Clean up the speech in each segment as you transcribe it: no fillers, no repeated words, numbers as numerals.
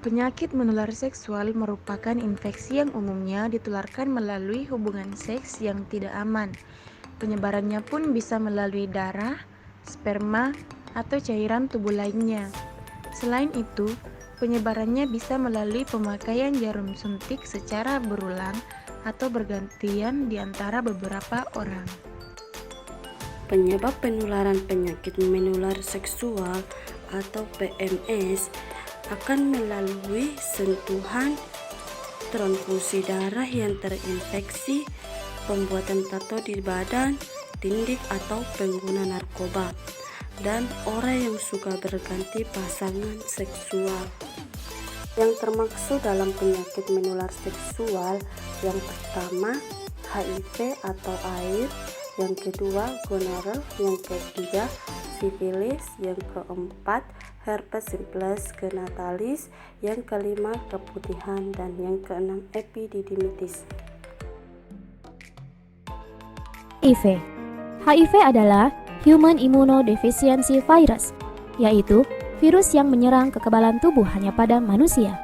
Penyakit menular seksual merupakan infeksi yang umumnya ditularkan melalui hubungan seks yang tidak aman. Penyebarannya pun bisa melalui darah, sperma, atau cairan tubuh lainnya. Selain itu, penyebarannya bisa melalui pemakaian jarum suntik secara berulang atau bergantian di antara beberapa orang. Penyebab penularan penyakit menular seksual atau PMS akan melalui sentuhan, transfusi darah yang terinfeksi, pembuatan tato di badan, tindik atau pengguna narkoba, dan orang yang suka berganti pasangan seksual. Yang termaksud dalam penyakit menular seksual yang pertama HIV atau AIDS, yang kedua gonorrea, yang ketiga sifilis, yang keempat herpes simplex genitalis, yang kelima keputihan, dan yang keenam epididymitis. HIV. HIV adalah Human Immunodeficiency Virus, yaitu virus yang menyerang kekebalan tubuh hanya pada manusia.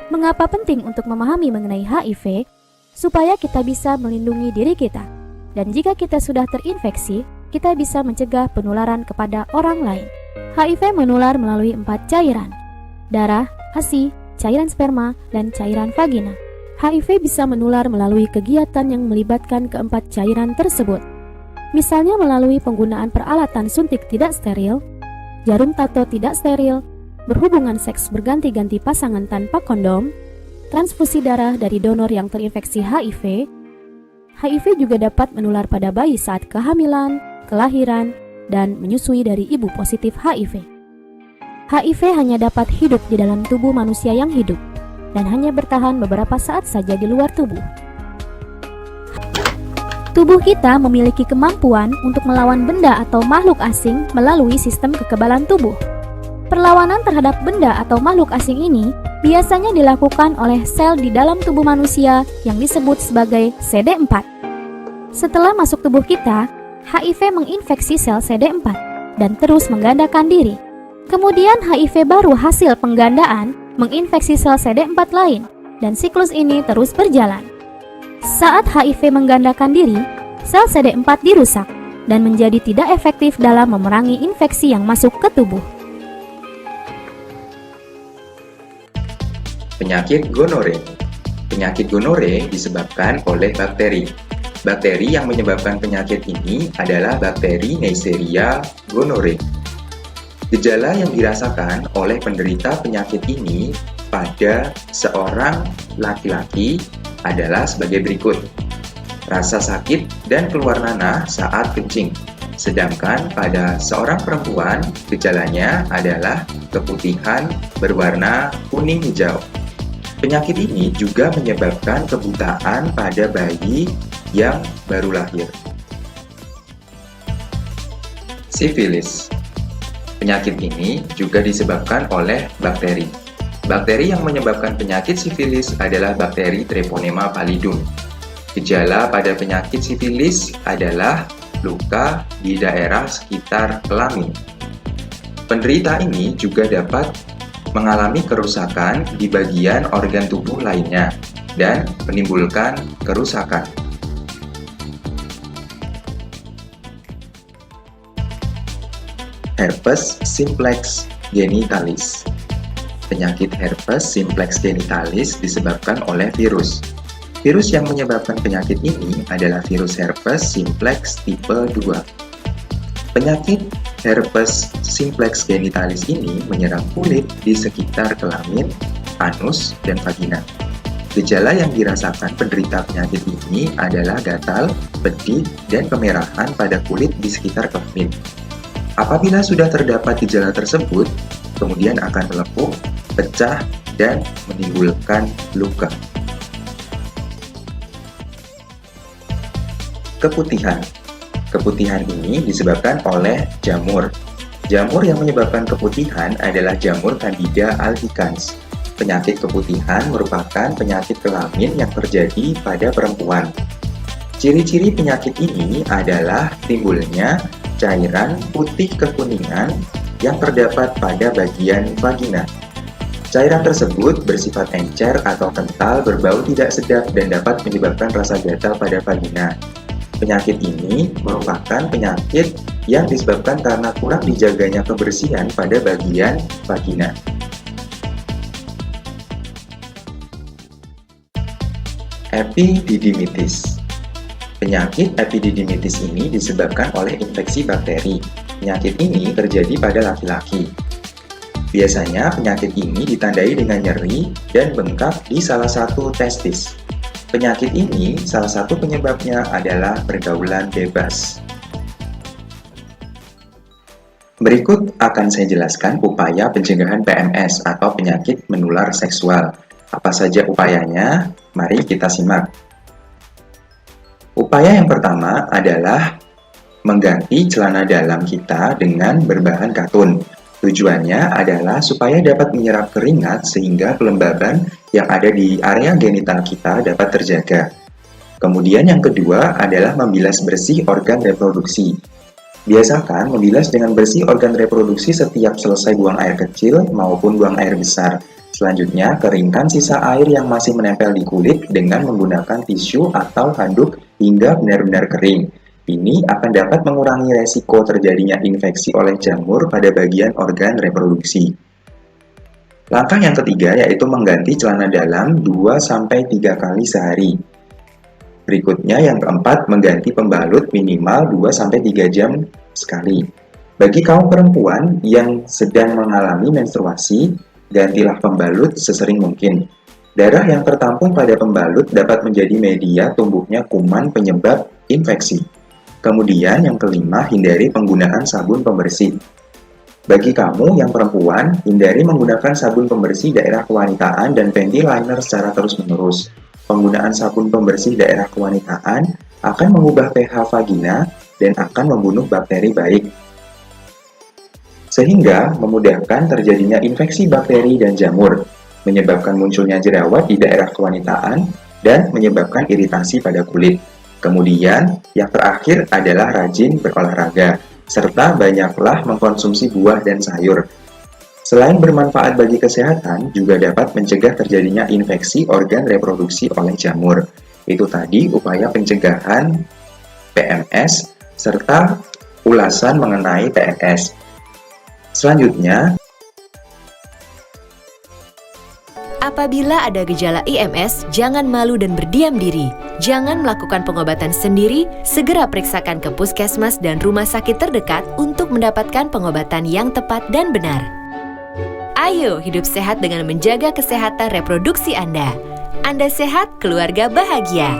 Mengapa penting untuk memahami mengenai HIV? Supaya kita bisa melindungi diri kita, dan jika kita sudah terinfeksi, kita bisa mencegah penularan kepada orang lain. HIV menular melalui 4 cairan: darah, ASI, cairan sperma, dan cairan vagina. HIV bisa menular melalui kegiatan yang melibatkan keempat cairan tersebut. Misalnya melalui penggunaan peralatan suntik tidak steril, jarum tato tidak steril, berhubungan seks berganti-ganti pasangan tanpa kondom, transfusi darah dari donor yang terinfeksi HIV. HIV juga dapat menular pada bayi saat kehamilan, kelahiran, dan menyusui dari ibu positif HIV. HIV hanya dapat hidup di dalam tubuh manusia yang hidup dan hanya bertahan beberapa saat saja di luar tubuh. Tubuh kita memiliki kemampuan untuk melawan benda atau makhluk asing melalui sistem kekebalan tubuh. Perlawanan terhadap benda atau makhluk asing ini biasanya dilakukan oleh sel di dalam tubuh manusia yang disebut sebagai CD4. Setelah masuk tubuh kita, HIV menginfeksi sel CD4 dan terus menggandakan diri. Kemudian HIV baru hasil penggandaan menginfeksi sel CD4 lain, dan siklus ini terus berjalan. Saat HIV menggandakan diri, sel CD4 dirusak dan menjadi tidak efektif dalam memerangi infeksi yang masuk ke tubuh. Penyakit gonore. Penyakit gonore disebabkan oleh bakteri. Bakteri yang menyebabkan penyakit ini adalah bakteri Neisseria gonorrhoeae. Gejala yang dirasakan oleh penderita penyakit ini pada seorang laki-laki adalah sebagai berikut: rasa sakit dan keluar nanah saat kencing. Sedangkan pada seorang perempuan, gejalanya adalah keputihan berwarna kuning hijau. Penyakit ini juga menyebabkan kebutaan pada bayi yang baru lahir. Sifilis. Penyakit ini juga disebabkan oleh bakteri. Bakteri yang menyebabkan penyakit sifilis adalah bakteri Treponema pallidum. Gejala pada penyakit sifilis adalah luka di daerah sekitar kelamin. Penderita ini juga dapat mengalami kerusakan di bagian organ tubuh lainnya dan menimbulkan kerusakan. Herpes simplex genitalis. Penyakit herpes simplex genitalis disebabkan oleh virus. Virus yang menyebabkan penyakit ini adalah virus herpes simplex tipe 2. Penyakit herpes simplex genitalis ini menyerang kulit di sekitar kelamin, anus, dan vagina. Gejala yang dirasakan penderita penyakit ini adalah gatal, pedih, dan kemerahan pada kulit di sekitar kelamin. Apabila sudah terdapat gejala tersebut, kemudian akan melepuh, pecah, dan menimbulkan luka. Keputihan. Keputihan ini disebabkan oleh jamur. Jamur yang menyebabkan keputihan adalah jamur Candida albicans. Penyakit keputihan merupakan penyakit kelamin yang terjadi pada perempuan. Ciri-ciri penyakit ini adalah timbulnya cairan putih kekuningan yang terdapat pada bagian vagina. Cairan tersebut bersifat encer atau kental, berbau tidak sedap, dan dapat menyebabkan rasa gatal pada vagina. Penyakit ini merupakan penyakit yang disebabkan karena kurang dijaganya kebersihan pada bagian vagina. Epididymitis. Penyakit epididymitis ini disebabkan oleh infeksi bakteri. Penyakit ini terjadi pada laki-laki. Biasanya penyakit ini ditandai dengan nyeri dan bengkak di salah satu testis. Penyakit ini salah satu penyebabnya adalah pergaulan bebas. Berikut akan saya jelaskan upaya pencegahan PMS atau penyakit menular seksual. Apa saja upayanya? Mari kita simak. Upaya yang pertama adalah mengganti celana dalam kita dengan berbahan katun. Tujuannya adalah supaya dapat menyerap keringat sehingga kelembaban yang ada di area genital kita dapat terjaga. Kemudian yang kedua adalah membilas bersih organ reproduksi. Biasakan membilas dengan bersih organ reproduksi setiap selesai buang air kecil maupun buang air besar. Selanjutnya, keringkan sisa air yang masih menempel di kulit dengan menggunakan tisu atau handuk hingga benar-benar kering. Ini akan dapat mengurangi resiko terjadinya infeksi oleh jamur pada bagian organ reproduksi. Langkah yang ketiga yaitu mengganti celana dalam 2-3 kali sehari. Berikutnya yang keempat, mengganti pembalut minimal 2-3 jam sekali. Bagi kaum perempuan yang sedang mengalami menstruasi, gantilah pembalut sesering mungkin. Darah yang tertampung pada pembalut dapat menjadi media tumbuhnya kuman penyebab infeksi. Kemudian yang kelima, hindari penggunaan sabun pembersih. Bagi kamu yang perempuan, hindari menggunakan sabun pembersih daerah kewanitaan dan panty liner secara terus-menerus. Penggunaan sabun pembersih daerah kewanitaan akan mengubah pH vagina dan akan membunuh bakteri baik, sehingga memudahkan terjadinya infeksi bakteri dan jamur, menyebabkan munculnya jerawat di daerah kewanitaan, dan menyebabkan iritasi pada kulit. Kemudian, yang terakhir adalah rajin berolahraga, serta banyaklah mengkonsumsi buah dan sayur. Selain bermanfaat bagi kesehatan, juga dapat mencegah terjadinya infeksi organ reproduksi oleh jamur. Itu tadi upaya pencegahan PMS, serta ulasan mengenai PMS. Selanjutnya, apabila ada gejala IMS, jangan malu dan berdiam diri. Jangan melakukan pengobatan sendiri, segera periksakan ke puskesmas dan rumah sakit terdekat untuk mendapatkan pengobatan yang tepat dan benar. Ayo hidup sehat dengan menjaga kesehatan reproduksi Anda. Anda sehat, keluarga bahagia.